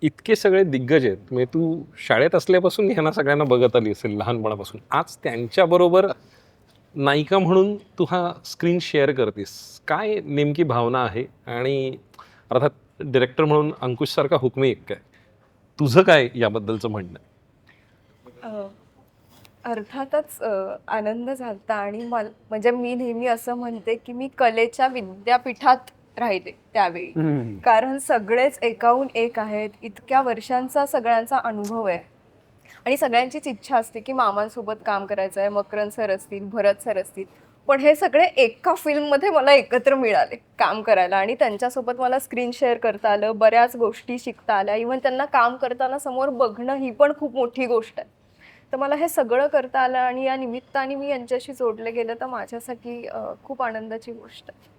इतके सगळे दिग्गज आहेत, म्हणजे तू शाळेत असल्यापासून ह्यांना सगळ्यांना बघत आली असेल लहानपणापासून. आज त्यांच्याबरोबर नायिका म्हणून तू हा स्क्रीन शेअर करतेस. काय नेमकी भावना आहे? आणि अर्थात डिरेक्टर म्हणून अंकुशसारखा हुकमी एक काय? तुझं काय याबद्दलचं म्हणणं आहे? अ, अर्थातच आनंद झालता आणि म्हणजे मी नेहमी असं म्हणते की मी कलेच्या विद्यापीठात राहिले त्यावेळी. कारण सगळेच एकाहून एक आहेत. इतक्या वर्षांचा सगळ्यांचा अनुभव आहे आणि सगळ्यांचीच इच्छा असते की मामांसोबत काम करायचं आहे. मकरंद सर असतील, भरत सर असतील. पण हे सगळे एका फिल्ममध्ये मला एकत्र मिळाले काम करायला आणि त्यांच्यासोबत मला स्क्रीन शेअर करता आलं. बऱ्याच गोष्टी शिकता आल्या. इव्हन त्यांना काम करताना समोर बघणं ही पण खूप मोठी गोष्ट आहे. तर मला हे सगळं करता आलं आणि या निमित्ताने मी यांच्याशी जोडले गेले तर माझ्यासाठी खूप आनंदाची गोष्ट आहे.